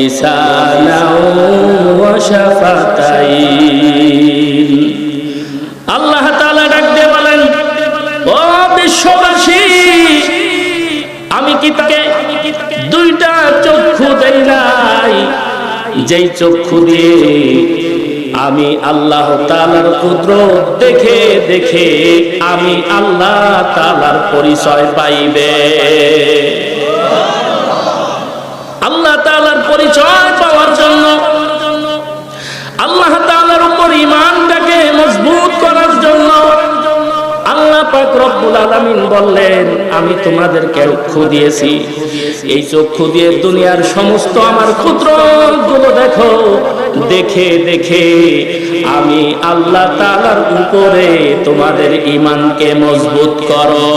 লিসানাও ওয়া শাফাতাইন। আল্লাহ তাআলা ডাক দিয়ে বলেন, ও বিশ্ববাসী, আমি কি তাকে দুইটা চক্ষু দেই নাই, যেই চক্ষু দিয়ে আমি আল্লাহ তাআলার কুদরত দেখে দেখে আমি আল্লাহ তাআলার পরিচয় পাইবে। আল্লাহ তাআলার পরিচয় পাওয়ার জন্য, আল্লাহ তাআলার উপর ঈমানটাকে মজবুত করার জন্য আল্লাহ পাক রব্বুল আলামিন বললেন, আমি তোমাদেরকে চক্ষু দিয়েছি, এই চক্ষু দিয়ে দুনিয়ার সমস্ত আমার কুদরতগুলো দেখো, দেখে দেখে আমি আল্লাহ তাআলার উপরে তোমাদের ঈমানকে মজবুত করো।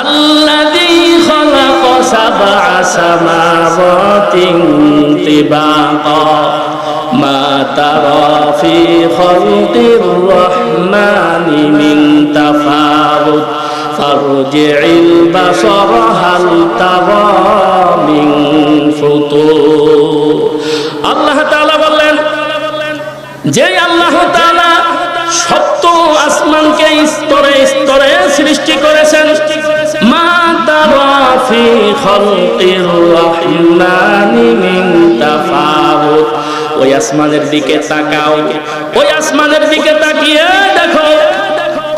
আল্লাযী খালাকা সাবআ সামাওয়াতিন তিবাকা মা তারা ফি খালকির রহমানি মিন তাফাউত ফারজি'ল বাসারা হাল তারা মিন ফুতুর। আল্লাহ তাআলা বললেন, যে আল্লাহ তাআলা সপ্ত আসমানকে স্তরে স্তরে সৃষ্টি করেছেন, মা তারা ফি খালকির রহমানি মিন তাফাউত, ওই আসমানের দিকে তাকাও, ওই আসমানের দিকে তাকিয়ে দেখো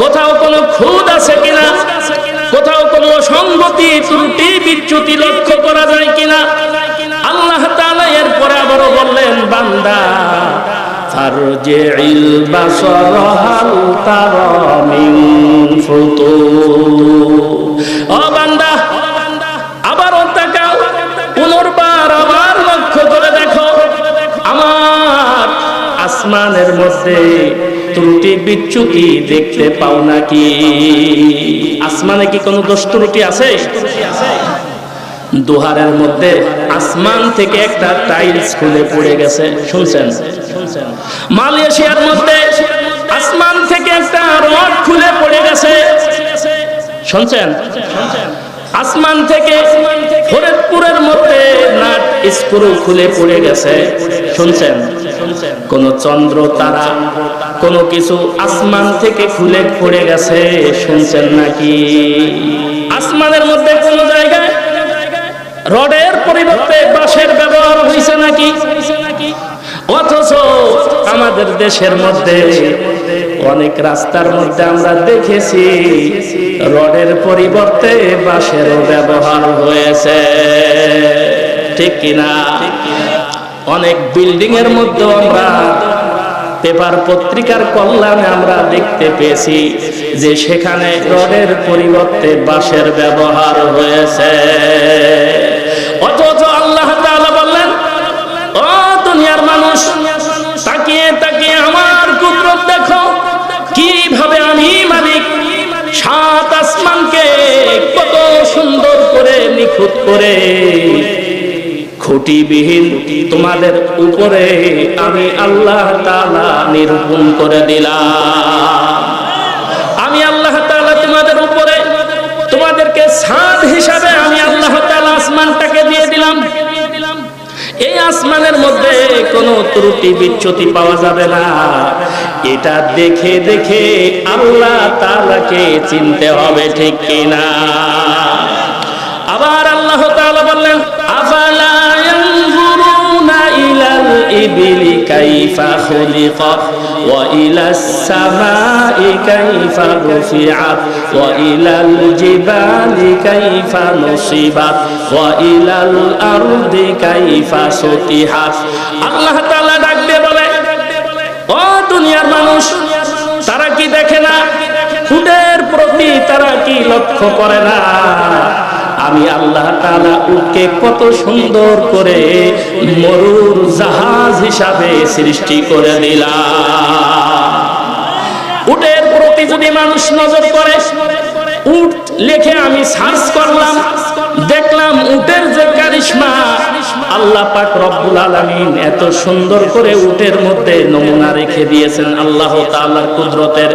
কোথাও কোনো খুঁত আছে কিনা, কোথাও কোনো অসঙ্গতি ত্রুটি বিচ্যুতি লক্ষ্য করা যায় কিনা। আল্লাহ তাআলা এরপরে আবারও বললেন, বান্দা ফারজি'ল বাসারা হাল তারা মিন ফুতুর। ও বান্দা, আবারও তাকাও, পুনর্বার আবার লক্ষ্য করে দেখো আমার আসমানের মধ্যে ত্রুটি বিচ্যুতি দেখতে পাও নাকি? আসমানে কি কোনো দোষ ত্রুটি আছে? দুহারের মধ্যে আসমান থেকে একটা টাইলস খুলে পড়ে গেছে, শুনছেন? মালয়েশিয়ার মধ্যে আসমান থেকে একটা রড খুলে পড়ে গেছে, শুনছেন? আসমান থেকে ফরিদপুরের মধ্যে নাট স্ক্রু খুলে পড়ে গেছে, শুনছেন? কোন চন্দ্র তারা কোনো কিছু আসমান থেকে খুলে পড়ে গেছে, শুনছেন নাকি? আসমানের মধ্যে কোন জায়গায় রডের পরিবর্তে বাঁশের ব্যবহার হয়েছে নাকি? অথচ আমাদের দেশের মধ্যে অনেক রাস্তার মধ্যে আমরা দেখেছি রডের পরিবর্তে বাঁশের ব্যবহার হয়েছে, ঠিক কিনা? অনেক বিল্ডিং এর মধ্যে আমরা পেপার পত্রিকার কল্যাণে আমরা দেখতে পেয়েছি যে সেখানে রডের পরিবর্তে বাঁশের ব্যবহার হয়েছে। অথচ আল্লাহ তাআলা বললেন, ও দুনিয়ার মানুষ, তাকিয়ে তাকিয়ে আমার কুদরত দেখো, কিভাবে আমি মালিক সাত আসমানকে কত সুন্দর করে নিখুঁত করে খুঁটিবিহীন তোমাদের উপরে আমি আল্লাহ তাআলা নিরূপণ করে দিলাম। আমি আল্লাহ তাআলা তোমাদের উপরে তোমাদেরকে ছাদ হিসাবে আমি আল্লাহ তাআলা আসমানটাকে দিয়ে দিলাম। এই আসমানের মধ্যে কোনো ত্রুটি বিচ্যুতি পাওয়া যাবে না। এটা দেখে দেখে আল্লাহ তাআলাকে চিনতে হবে, ঠিক কিনা? আবার আল্লাহ তাআলা বললেন, আফালা ইয়ানজুরুনা ইলাল ইবিলি কাইফা খুলিকাত ওয়া ইলাস সামাই কাইফা রুফিআত ওয়া ইলাল জিবালি কাইফা নুসিবাত ওয়া ইলাল আরদি কাইফা সুতিহাত। আল্লাহ তাআলা ডাক দিয়ে বলে, ও দুনিয়ার মানুষ, তারা কি দেখে না? উটের প্রতি তারা কি লক্ষ্য করে না? আমি আল্লাহ তাআলা উটকে কত সুন্দর করে মরুর জাহাজ হিসাবে সৃষ্টি করে দিলাম। উটের প্রতি যদি মানুষ নজর করে, উট লিখে আমি সার্চ করলাম, দেখলাম উটের যে কারিশমা, আল্লাহ পাক রব্বুল আলামিন এত সুন্দর করে উটের মধ্যে নমুনা রেখে দিয়েছেন আল্লাহ তাআলার কুদরতের।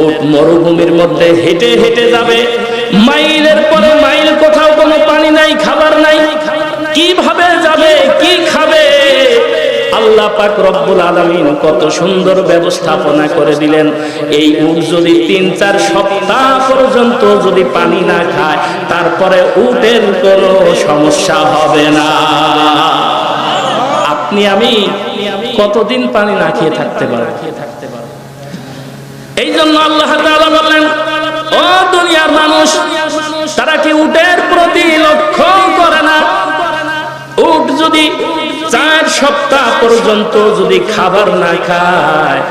উট মরুভূমির মধ্যে হেঁটে হেঁটে যাবে, মাইলের পরে মাইল, কোথাও কোনো পানি নাই, খাবার নাই, কিভাবে যাবে, কি খাবে, আল্লাহ পাক রব্বুল আলামিন কত সুন্দর ব্যবস্থাপনা করে দিলেন। এই উট যদি ৩-৪ সপ্তাহ পর্যন্ত যদি পানি না খায়, তারপরে উটের কোনো সমস্যা হবে না। আপনি আমি কতদিন পানি না খেয়ে থাকতে পারবো? এই জন্য আল্লাহ তাআলা বললেন, ও দুনিয়ার মানুষ, তারা কি উটের প্রতি লক্ষ্য করে না? উট যদি ৪ সপ্তাহ পর্যন্ত যদি খাবার না খায়,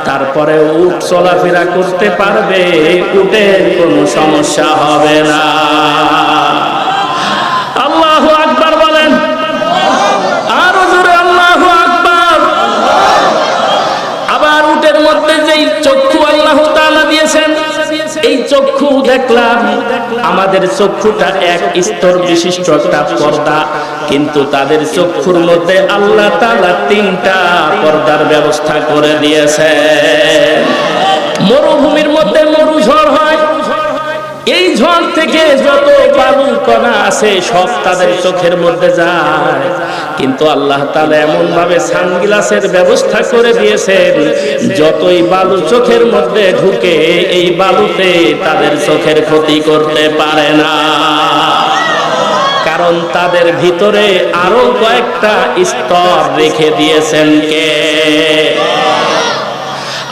তারপরে উট চলাফেরা করতে পারবে, উটের কোনো সমস্যা হবে না। আল্লাহু আকবার বলেন, আরো জোরে আল্লাহু আকবার। আবার উটের মধ্যে যেই চক্ষু আল্লাহ তাআলা দিয়েছেন, এই চক্ষু দেখলাম, আমাদের চক্ষুটা এক স্তর বিশিষ্ট একটা পর্দা, কিন্তু তাদের চক্ষুর মধ্যে আল্লাহ তাআলা 3টা পর্দার ব্যবস্থা করে দিয়েছে। মরুভূমির মধ্যে মরু ঝড় হয়, এই ঝড় থেকে যত বালু কণা আছে সব তাদের চোখের মধ্যে যায়, কিন্তু আল্লাহ তাআলা এমন ভাবে সানগ্লাসের ব্যবস্থা করে দিয়েছেন, যতই বালু চোখের মধ্যে ঢুকে এই বালুতে তাদের চোখের ক্ষতি করতে পারে না, কারণ তাদের ভিতরে আরো কয়েকটা স্তর রেখে দিয়েছেন কে?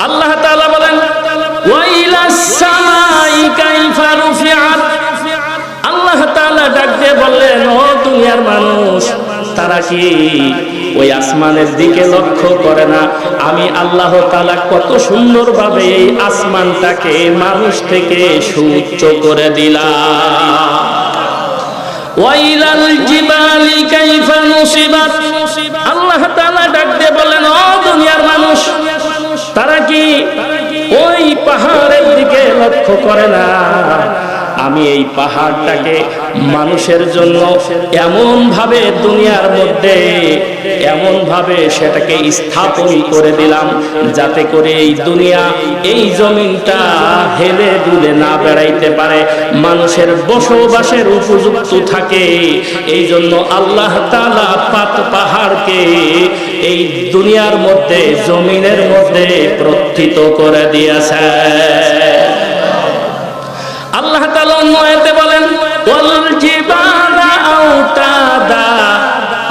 আল্লাহ তাআলা বলেন, ওয়াইলাস সামাই কাইফা রুফিআত। আল্লাহ তাআলা ডাক দিয়ে বললেন, ও দুনিয়ার মানুষ, তারা কি ওই আসমানের দিকে লক্ষ্য করে না? আমি আল্লাহ তাআলা কত সুন্দরভাবে এই আসমানটাকে মানুষ থেকে সুউচ্চ করে দিলাম। ওয়াইলাল জিবালি কাইফা নুসিবাত। আল্লাহ তাআলা ডাক দিয়ে বললেন, ও দুনিয়ার মানুষ, তারা কি ওই পাহাড়ের দিকে লক্ষ্য করে না? আমি এই পাহাড়টাকে মানুষের জন্য এমন ভাবে দুনিয়ার মধ্যে এমন ভাবে সেটাকে স্থাপন করে দিলাম, যাতে করে এই দুনিয়া, এই জমিনটা হেলে দুলে না বেড়াইতে পারে, মানুষের বসবাসের উপযুক্ত থাকে। এই জন্য আল্লাহ তাআলা পাহাড়কে এই দুনিয়ার মধ্যে, জমিনের মধ্যে প্রথিত করে দিয়েছে। আল্লাহ তাআলা অন্য আয়াতে বলেন, ওয়াল জিবালা আওতাদা।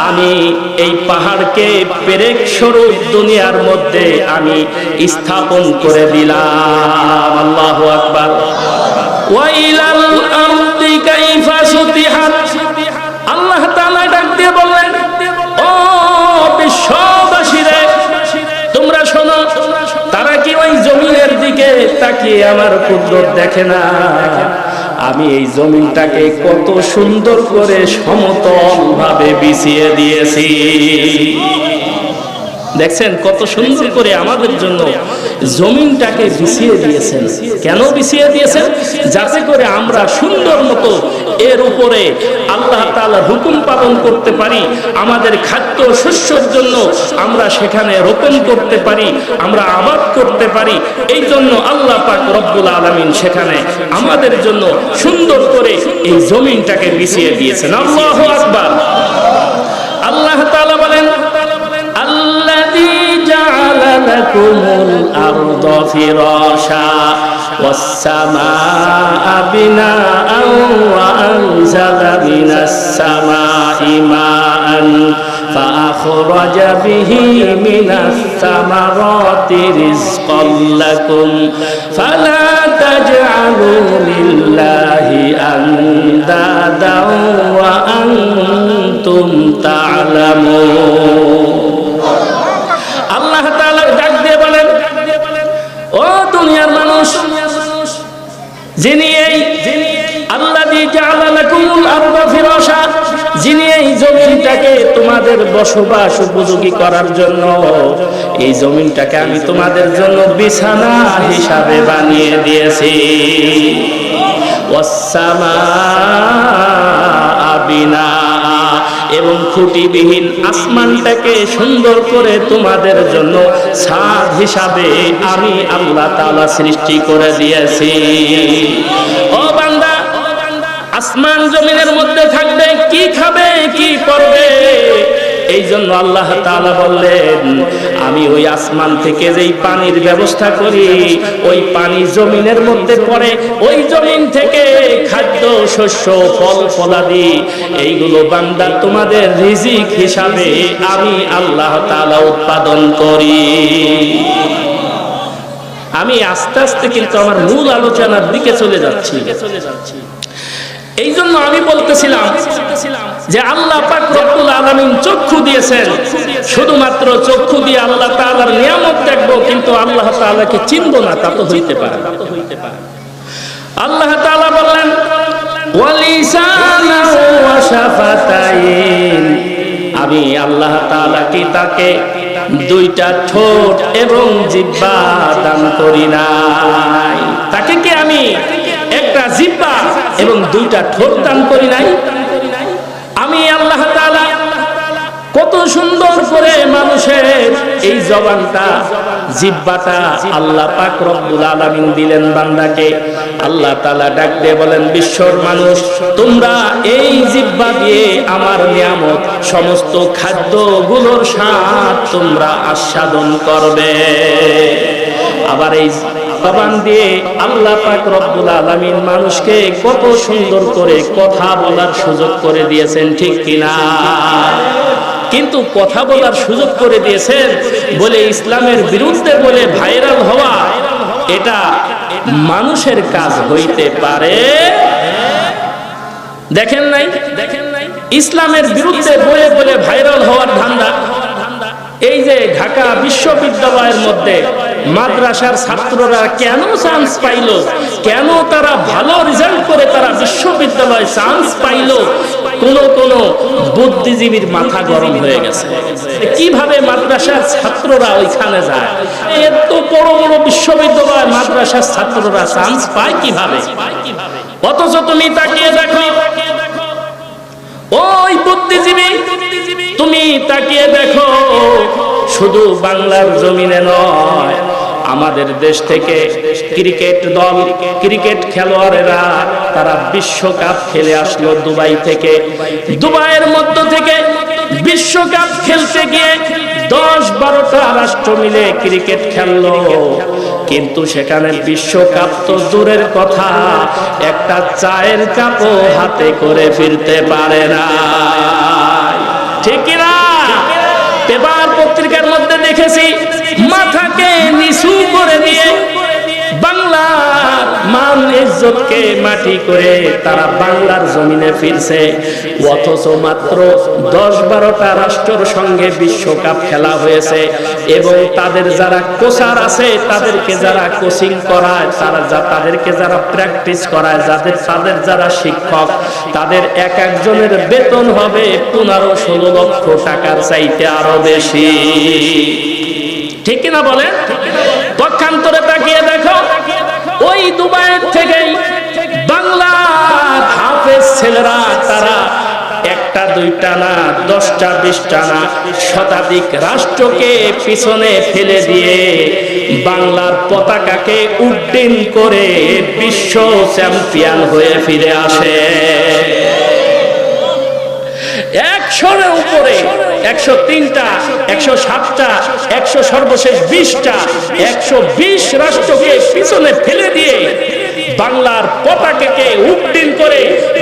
আমি এই পাহাড়কে পেরেক স্বরূপ দুনিয়ার মধ্যে আমি স্থাপন করে দিলাম। আল্লাহু আকবার। ওয়াইলাল আরদি কাইফা সুতিহাত। আল্লাহ তাআলা ডাক দিয়ে বললেন, ও বিশ্ববাসীরে, তোমরা শোনো, তারা কি ওই জমিনের দিকে তাকিয়ে আমার কুদরত দেখে না? আমি এই জমিনটাকে কত সুন্দর করে সমতল ভাবে বিছিয়ে দিয়েছি। দেখছেন কত সুন্দর করে আমাদের জন্য জমিনটাকে বিছিয়ে দিয়েছেন। কেন বিছিয়ে দিয়েছেন? যাতে করে আমরা সুন্দর মতো এর উপরে আল্লাহ তাআলার হুকুম পালন করতে পারি, আমাদের খাদ্য শস্যের জন্য আমরা সেখানে রোপণ করতে পারি, আমরা আবাদ করতে পারি। এই জন্য আল্লাহ পাক রব্বুল আলামিন সেখানে আমাদের জন্য সুন্দর করে এই জমিনটাকে বিছিয়ে দিয়েছেন। আল্লাহু আকবার। আল্লাহ তাআলা বলেন, الذي جعل لكم الأرض فراشا والسماء بناء وأنزل من السماء ماء فأخرج به من الثمرات رزقا لكم فلا تجعلوا لله أندادا وأنتم تعلمون। আল্লাহ তাআলা ডাক দিয়ে বলেন, ও দুনিয়ার মানুষ, যিনি এই আল্লাযী জাআলা লাকুমুল আরদা ফিরাশা, যিনি এই জমিনটাকে তোমাদের বসবাস উপযোগী করার জন্য, এই জমিনটাকে আমি তোমাদের জন্য বিছানা হিসাবে বানিয়ে দিয়েছি। ওয়াস-সামাআ বিনা, এবং খুঁটিবিহীন আসমানটাকে সুন্দর করে তোমাদের জন্য ছাদ হিসাবে আমি আল্লাহ তাআলা সৃষ্টি করে দিয়েছি। ও বান্দা, আজ আসমান জমিনের মধ্যে থাকবে, কি খাবে কি করবে। এই জন্য আল্লাহ তাআলা বললেন, আমি ওই আসমান থেকে যেই পানির ব্যবস্থা করি, ওই পানি জমিনের মধ্যে পড়ে, ওই জমিন থেকে খাদ্য শস্য ফল ফলাদি এইগুলো বান্দা তোমাদের রিজিক হিসাবে আমি আল্লাহ তাআলা উৎপাদন করি। আমি আস্তে আস্তে কিন্তু আমার মূল আলোচনার দিকে চলে যাচ্ছি। এই জন্য আমি বলতেছিলাম যে আল্লাহ পাক রব্বুল আলামিন চক্ষু দিয়েছেন, শুধুমাত্র চক্ষু দিয়ে আল্লাহ তাআলার নিয়ামত দেখবো, কিন্তু আল্লাহ তাআলাকে চিনবো না, তা তো হইতে পারে। আল্লাহ তাআলা বললেন ওয়ালিসানা ওয়া শাফাতাইন, আমি আল্লাহ তাআলাকে তাকে দুইটা ঠোঁট এবং জিহ্বা দান করি নাই। তাকে কি আমি একটা জিহ্বা এবং দুইটা ঠোঁট দান করি নাই? আমি আল্লাহ তাআলা কত সুন্দর করে মানুষের এই জবানটা, জিহ্বাটা আল্লাহ পাক রব্বুল আলামিন দিলেন বান্দাকে। আল্লাহ তাআলা ডাক দিয়ে বলেন, বিশ্বর মানুষ, তোমরা এই জিহ্বা দিয়ে আমার নিয়ামত সমস্ত খাদ্যগুলোর স্বাদ তোমরা আস্বাদন করবে। আবার এই জবান দিয়ে আল্লাহ পাক রব্বুল আলামিন মানুষকে কত সুন্দর করে কথা বলার সুযোগ করে দিয়েছেন, ঠিক কিনা? কিন্তু কথা বলার সুযোগ করে দিয়েছেন বলে ইসলামের বিরুদ্ধে বলে ভাইরাল হওয়া, এটা মানুষের কাজ হইতে পারে? দেখেন নাই ইসলামের বিরুদ্ধে বলে বলে ভাইরাল হওয়ার ধান্দা। এই যে ঢাকা বিশ্ববিদ্যালয়ের মধ্যে মাদ্রাসার ছাত্ররা কেন চান্স পাইল, কেন তারা ভালো রেজাল্ট করে তারা বিশ্ববিদ্যালয়ে চান্স পাইল, কোন কোন বুদ্ধিজীবীর মাথা গরম হয়ে গেছে। কিভাবে মাদ্রাসার ছাত্ররা ওইখানে যায়? এত বড় বড় বিশ্ববিদ্যালয় মাদ্রাসার ছাত্ররা চান্স পায় কিভাবে? অথচ তুমি তাকিয়ে দেখো, ওই বুদ্ধিজীবী, তুমি তাকিয়ে দেখো, শুধু বাংলার জমিনে নয়, আমাদের দেশ থেকে ক্রিকেট দল, ক্রিকেট খেলোয়াড়েরা তারা বিশ্বকাপ খেলে আসলো দুবাই থেকে। দুবাইয়ের মধ্য থেকে বিশ্বকাপ খেলতে গিয়ে 10-12টা রাষ্ট্র মিলে ক্রিকেট খেললো, কিন্তু সেখানে বিশ্বকাপ তো দূরের কথা, একটা চায়ের কাপও হাতে করে ফিরতে পারে না, ঠিক কিনা? পেপার পত্রিকার মধ্যে দেখেছি, মাথাকে নিচু করে দিয়ে বাংলার মান ইজ্জতকে মাটি করে তারা বাংলার জমিনে ফিরছে। অথচ মাত্র 10-12টা রাষ্ট্রের সঙ্গে বিশ্বকাপ খেলা হয়েছে, এবং তাদের যারা কোচার আছে, তাদেরকে যারা কোচিং করায়, তাদেরকে যারা প্র্যাকটিস করায়, তাদের যারা শিক্ষক, তাদের এক একজনের বেতন হবে 15-16 লক্ষ টাকার চাইতে আরো বেশি, ঠিক কিনা বলেন? পক্ষান্তরে তাকিয়ে দেখো, ওই দুবাইয়ের থেকেই বাংলার হাফেজ ছেলেরা তারা একটা দুইটা না, 10টা 20টা না, শতাধিক রাষ্ট্রকে পিছনে ফেলে দিয়ে বাংলার পতাকাকে উড্ডীন করে বিশ্ব চ্যাম্পিয়ন হয়ে ফিরে আসে। 100-এর উপরে, 103টা, 107টা, 100 সর্বশেষ 20টা, 120 রাষ্ট্রকে পিছনে ফেলে দিয়ে বাংলার পতাকাকে উড্ডীন করে,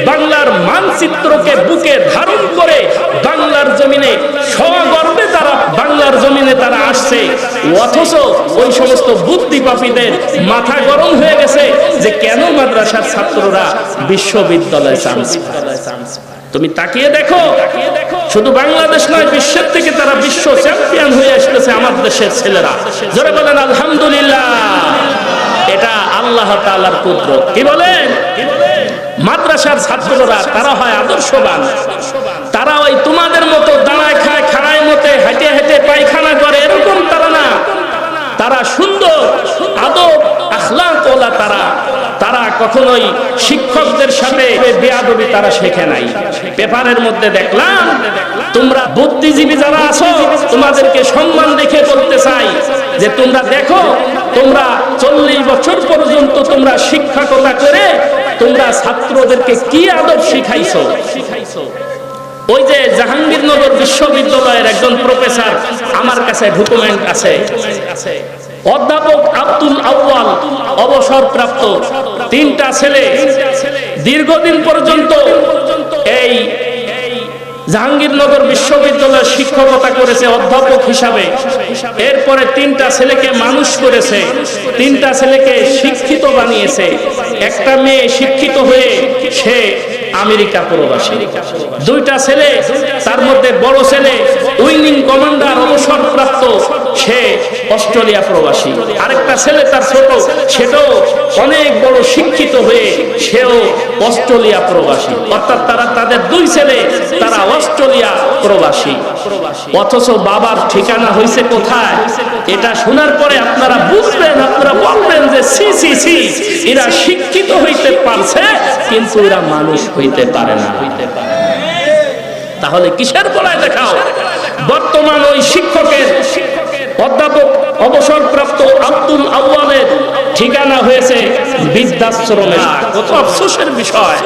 বাংলার মানচিত্রকে বুকে ধারণ করে বাংলার জমিনে সগর্বে তারা বাংলার জমিনে তারা আসছে। অথচ ওই সমস্ত বুদ্ধিপাপীদের মাথা গরম হয়ে গেছে যে কেন মাদ্রাসার ছাত্ররা বিশ্ববিদ্যালয়ে চান্স পায়। তুমি তাকিয়ে দেখো, শুধু বাংলাদেশ নয়, বিশ্বের থেকে তারা বিশ্ব চ্যাম্পিয়ন হয়ে আসতেছে আমার দেশের ছেলেরা। জোরে বলেন আলহামদুলিল্লাহ। এটা আল্লাহ তাআলার কুদরত। কি বলেন? মাদ্রাসার ছাত্ররা তারা হয় আদর্শবান, তারা ওই তোমাদের মতো দাঁড়ায় খায়, খাড়ায় মতে হেঁটে হেঁটে পায়খানা করে, এরকম তারা না। তারা সুন্দর আদব আখলাক ওয়ালা, তারা কখনোই শিক্ষকদের সাথে বেয়াদবি তারা শেখে নাই। পেপারের মধ্যে দেখলাম, তোমরা বুদ্ধিজীবী যারা আছো, তোমাদেরকে সম্মান দেখে বলতে চাই যে তোমরা দেখো, তোমরা 40 বছর পর্যন্ত তোমরা শিক্ষকতা করে তোমরা ছাত্রদেরকে কি আদব শিখাইছো? ওই যে জাহাঙ্গীরনগর বিশ্ববিদ্যালয়ের একজন প্রফেসর, আমার কাছে ডকুমেন্ট আছে, অধ্যাপক আব্দুল আউয়াল, অবসরপ্রাপ্ত, 3টা ছেলে, দীর্ঘদিন পর্যন্ত এই জাহাঙ্গীরনগর বিশ্ববিদ্যালয়ে শিক্ষকতা করেছে অধ্যাপক হিসাবে। এরপরে 3টা ছেলেকে মানুষ করেছে, 3টা ছেলেকে শিক্ষিত বানিয়েছে। একটা মেয়ে শিক্ষিত হয়ে সে আমেরিকা প্রবাসী, 2টা ছেলে, তার মধ্যে বড় ছেলে উইনিং কমান্ডার, অবসরপ্রাপ্ত, সে অস্ট্রেলিয়া প্রবাসী। আরেকটা ছেলে তার ছোট, সেটাও অনেক বড় শিক্ষিত হয়ে সেও অস্ট্রেলিয়া প্রবাসী। অর্থাৎ তাদের 2 ছেলে তারা অস্ট্রেলিয়া প্রবাসী। অথচ বাবার ঠিকানা হয়েছে কোথায়? এটা শোনার পরে আপনারা বুঝবেন, আপনারা বলবেন যে সি সি সি, এরা শিক্ষিত হইতে পারছে কিন্তু এরা মানুষ হইতে পারে না। তাহলে কিসের বলায় দেখাও? বর্তমান ওই শিক্ষকের, অধ্যাপক অবসরপ্রাপ্ত আব্দুল আউয়ালের ঠিকানা হয়েছে বৃদ্ধাশ্রমে। কত আফসোসের বিষয়।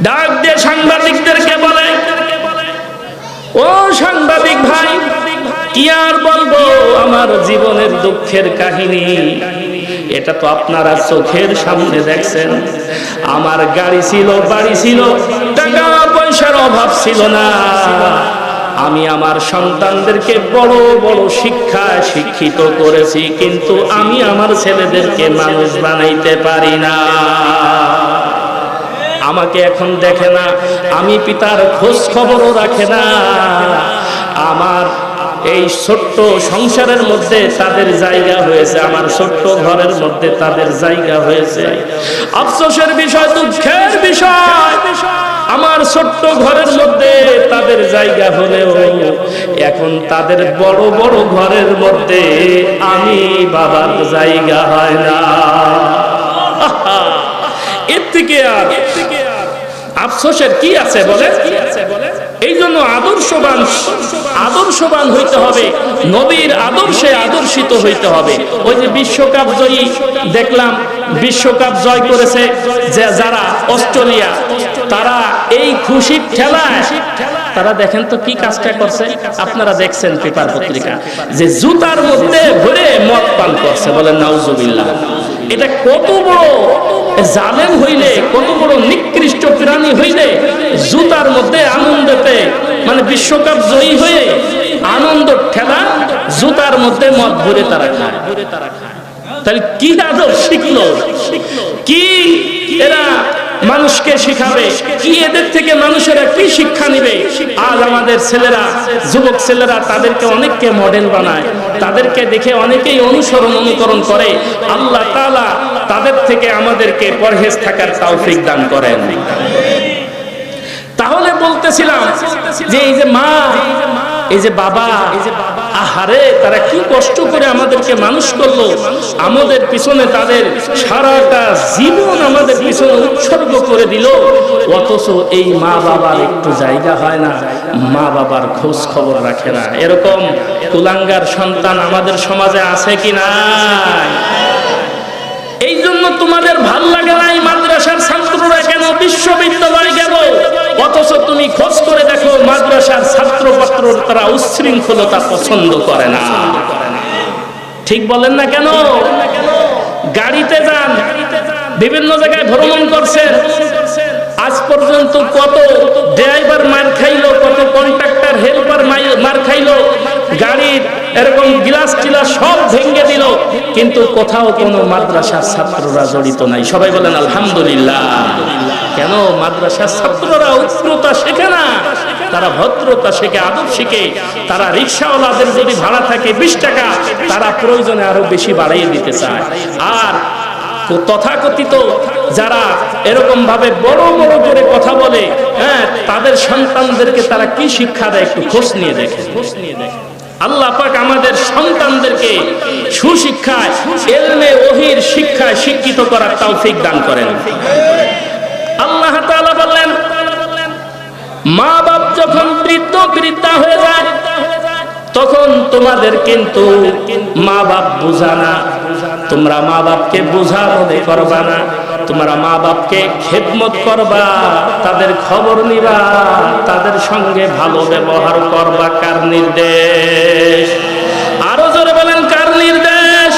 ডাক দিয়ে সাংবাদিকদেরকে বলে, ও সাংবাদিক ভাই, কি আর বলবো আমার জীবনের দুঃখের কাহিনী। এটা তো আপনারা চোখের সামনে দেখছেন। আমার গাড়ি ছিল, বাড়ি ছিল, টাকা পয়সার অভাব ছিল না। আমি আমার সন্তানদেরকে বড় বড় শিক্ষায় শিক্ষিত করেছি, কিন্তু আমি আমার ছেলেদেরকে মানুষ বানাইতে পারি না। আমাকে এখন দেখে না, আমি পিতার খোঁজ খবরও রাখে না। আমার এই ছোট্ট সংসারের মধ্যে তাদের জায়গা হয়েছে, আমার ছোট্ট ঘরের মধ্যে তাদের জায়গা হয়েছে। আফসোসের বিষয়, দুঃখের বিষয়, আমার ছোট্ট ঘরের মধ্যে তাদের জায়গা হলেও এখন তাদের বড় বড় ঘরের মধ্যে আমি বাবার জায়গা হয় না। এর থেকে আর আফসোসের কি আছে বলে? এই জন্য আদর্শবান হইতে হবে, নবীর আদর্শে আদর্শিত হইতে হবে। ওই যে বিশ্বকাপ জয়ী দেখলাম, বিশ্বকাপ জয় করেছে যে যারা অস্ট্রেলিয়া, তারা এই খুশির ঠেলায় তারা দেখেন তো কি কাজটা করছে। আপনারা দেখছেন পেপার পত্রিকা যে জুতার মধ্যে ভরে মদ পান করছে, বলেন নাউজুবিল্লাহ। এটা কত বড় জালেম হইলে, কত বড় নিকৃষ্ট প্রাণী হইলে জুতার মধ্যে আনন্দতে, মানে বিশ্বকাপ জয়ী হয়ে আনন্দ ঠেলা জুতার মধ্যে মদ ভরে তারা খায়। তাহলে কি আদব শিখলো, কি এরা মানুষকে শিখাবে, কি এদের থেকে মানুষেরা কি শিক্ষা নিবে? আজ আমাদের ছেলেরা, যুবক ছেলেরা, তাদেরকে অনেককে মডেল বানায়, তাদেরকে দেখে অনেকেই অনুকরণ করে। আল্লাহ তাআলা তাদের থেকে আমাদেরকে পরহেজ থাকার তৌফিক দান করেন। তাহলে বলতেছিলাম যে এই যে মা, এই যে বাবা, আহারে তারা কি কষ্ট করে আমাদেরকে মানুষ করলো, আমাদের পিছনে তাদের সারাটা জীবন আমাদের পিছনে উৎসর্গ করে দিল। অথচ এই মা বাবার একটু জায়গা হয় না, মা বাবার খোঁজ খবর রাখে না। এরকম কুলাঙ্গার সন্তান আমাদের সমাজে আছে কি না? এই জন্য তোমাদের ভাল লাগে না এই মাদ্রাসার ছাত্ররা কেন বিশ্ববিদ্যালয়ে গেল, অথচ তুমি খোঁজ করে দেখো মাদ্রাসার ছাত্র ছাত্র তারা উচ্ছৃঙ্খলতা পছন্দ করে না। ঠিক বলেন না কেন? গাড়িতে যান, বিভিন্ন জায়গায় ভ্রমণ করছেন, আজ পর্যন্ত কত ড্রাইভার মার খাইলো, কত কন্ট্রাক্টর হেল্পার মার খাইলো, গাড়ির এরকম গ্লাস টিলাস সব ভেঙে দিল, কিন্তু কোথাও কোনো মাদ্রাসার ছাত্ররা জড়িত নাই। সবাই বলেন আলহামদুলিল্লাহ। কেন? মাদ্রাসার ছাত্ররা উচ্চতা শেখে না, তারা ভদ্রতা শেখে, আদব শিখে। তারা রিক্সাওয়ালাদের যদি ভাড়া থাকে 20 টাকা, তারা প্রয়োজনে আরো বেশি বাড়িয়ে দিতে চায়। আর তথাকথিত যারা এরকম ভাবে বড় বড় করে কথা বলে, হ্যাঁ, তাদের সন্তানদেরকে তারা কি শিক্ষা দেয় একটু খোঁজ নিয়ে দেখে। আল্লাহ পাক আমাদের সন্তানদেরকে সুশিক্ষায়, ইলমে ওহীর শিক্ষায় শিক্ষিত করার তৌফিক দান করেন। আল্লাহ তাআলা বললেন, মা বাপ যখন বৃদ্ধা হয়ে যায় তখন তোমাদের কিন্তু মা বাপ বোঝা না, তোমরা মা বাপকে বোঝা মনে করবা না। তোমরা মা বাপকে খেদমত করবা, তাদের খবর নিবা, তাদের সঙ্গে ভালো ব্যবহার করবা। কার নির্দেশ? আরো জোরে বলেন, কার নির্দেশ?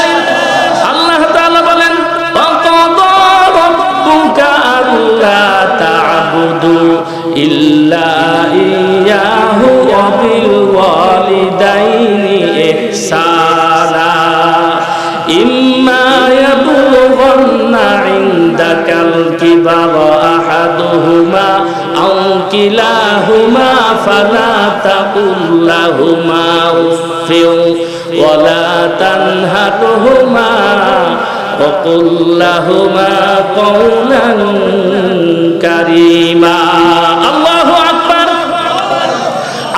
আল্লাহ তাআলা বলেন, ওয়াকাদা রাব্বুকা আল্লা তা'বুদু ইল্লা ইয়্যাহু ওয়া বিল ওয়ালিদাইনি ইহসানা ইম্মা ইয়াবলুগান্না ইনদাকাল কিবারা আহাদুহুমা আও কিলাহুমা ফালা তাকুল লাহুমা উফফিন ওয়া লা তানহারহুমা ওয়া কুল লাহুমা কওলান কারীমা। আল্লাহু আকবার।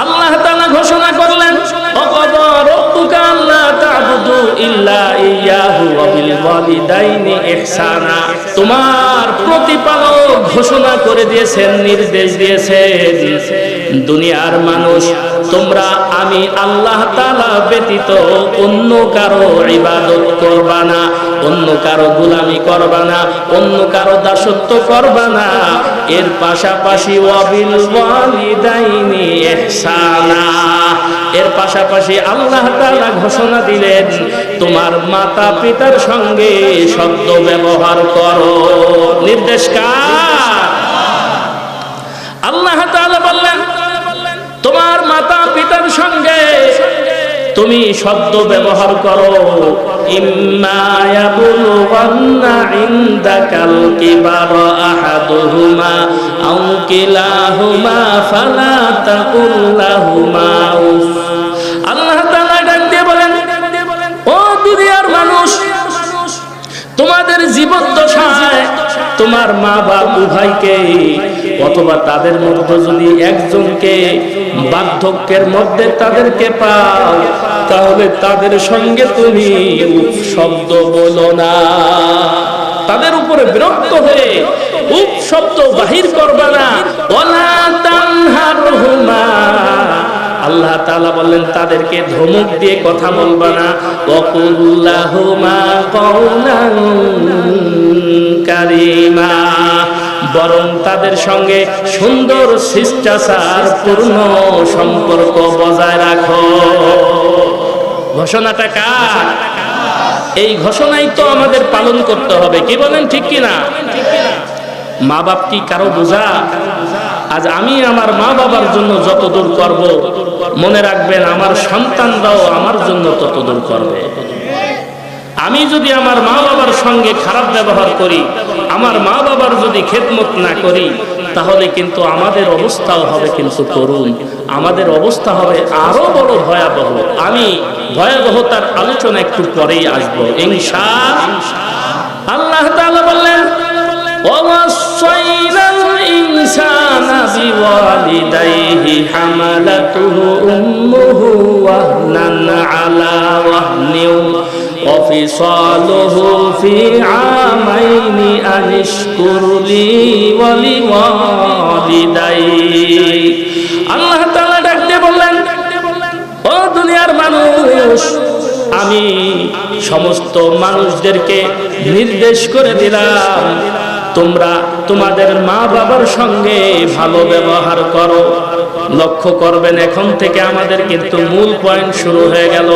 আল্লাহ তাআলা ঘোষণা করলেন, ওয়াকাদা রাব্বুকা আল্লা তা'বুদু ইল্লা ইয়্যাহু ওয়া বিল ওয়ালিদাইনি ইহসানা। তোমার প্রতিপালক ঘোষণা করে দিয়েছেন, নির্দেশ দিয়েছেন, দুনিয়ার মানুষ তোমরা আমি আল্লাহ তাআলা ব্যতীত অন্য কারো ইবাদত করবা না, অন্য কারো গোলামি করবা না, অন্য কারো দাসত্ব করবা না। এর পাশাপাশি ওয়াবিল ওয়ালিদাইনি ইহসানা, এর পাশাপাশি আল্লাহ তাআলা ঘোষণা দিলেন তোমার মাতা পিতার সঙ্গে সদ্য ব্যবহার করো। নির্দেশ কার? আল্লাহ তাআলা বললেন তোমার মাতা পিতার সঙ্গে তুমি সদ্য ব্যবহার করো। ইম্মা ইয়াবলুগান্না ইনদাকাল কিবারা আহাদুহুমা আও কিলাহুমা ফালা তাকুল লাহুমা উফ। আল্লাহ তাআলা ডাক দিয়ে বলেন, ও দুনিয়ার মানুষ, তোমাদের জীবদ্দশায় তোমার মা বাপ উভয়কে অথবা তাদের মধ্যে যদি একজনকে বার্ধক্যের মধ্যে তাদেরকে পাও, তাহলে তাদের সঙ্গে তুমি উফ শব্দ বলো না। তাদের উপরে বিরক্ত হয়ে উফ শব্দ বাহির করবা না। ওয়ালা তানহারহুমা, আল্লাহ তাআলা বললেন তাদেরকে ধমক দিয়ে কথা বলবা না। ওয়াকুল লাহুমা কওলান কারীমা, বরং তাদের সঙ্গে সুন্দর শিষ্টাচার পূর্ণ সম্পর্ক বজায় রাখো। ঘোষণাটা কার? এই ঘোষণাই তো আমাদের পালন করতে হবে। কি বলেন, ঠিক কিনা? মা বাপ কি কারো বোঝা? আজ আমি আমার মা বাবার জন্য যত দূর করব, মনে রাখবেন আমার সন্তানরাও আমার জন্য তত দূর করবে। আমি যদি আমার মা বাবার সঙ্গে খারাপ ব্যবহার করি, আমার মা বাবার যদি খেদমত না করি, তাহলে কিন্তু আমাদের অবস্থাও হবে কিন্তু করুণ। আমাদের অবস্থা হবে আরো বড় ভয়াবহ। আমি ভয়াবহতার আলোচনা একটু পরেই আসবো ইনশাআল্লাহ। আল্লাহ তাআলা বললেন, ওয়াসাইনাল ইনসানা বিওয়ালিদাইহি হামালাতুহু উম্মুহু ওয়াহনান আলা ওয়াহনিন ওয়া ফিসালুহু ফি আমাইনি আনিশকুর লি ওয়া লিওয়ালিদাইহি। আল্লাহ তাআলা ডাক দিয়ে বললেন, ও দুনিয়ার মানুষ, আমি সমস্ত মানুষদেরকে নির্দেশ করে দিলাম তোমরা তোমাদের মা বাবার সঙ্গে ভালো ব্যবহার করো। লক্ষ্য করবেন এখন থেকে আমাদের কিন্তু মূল পয়েন্ট শুরু হয়ে গেল।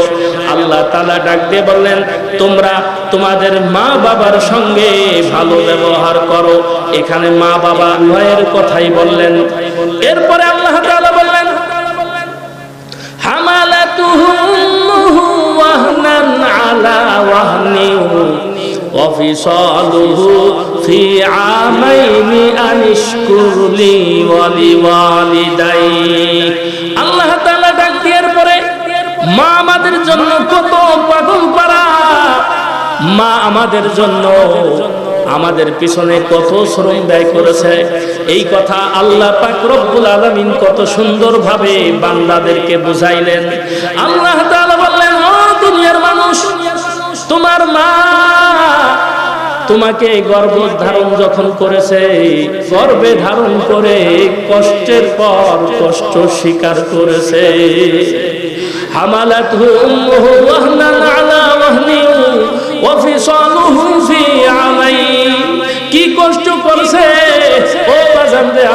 আল্লাহ তাআলা ডাক দিয়ে বললেন তোমরা তোমাদের মা বাবার সঙ্গে ভালো ব্যবহার করো। এখানে মা বাবা নয়ের কথাই বললেন। এরপরে আল্লাহ তাআলা বললেন, হামালাতুহু উম্মুহু ওয়াহনান আলা ওয়াহনিন ওয়া ফিসালুহু ফি আমাইনি আনিশকুর লি ওয়া লিওয়ালিদাইহি। আল্লাহ তাআলা ডাক দেওয়ার পরে মা আমাদের জন্য কত পাগল পারা, মা আমাদের জন্য আমাদের পিছনে কত শ্রম ব্যয় করেছে। এই কথা আল্লাহ পাক রব্বুল আলামিন কত সুন্দরভাবে বান্দাদেরকে বুঝাইলেন। আল্লাহ তাআলা বললেন, ও দুনিয়ার মানুষ, তোমার মা তোমাকে গর্ভে ধারণ যখন করেছে, গর্ভে ধারণ করে কষ্টের পর কষ্ট স্বীকার করেছে। হামালাতহু উম্মুহু ওয়াহনান আলা ওয়াহনিন ওয়া ফিসালুহু ফি আমাইন। কি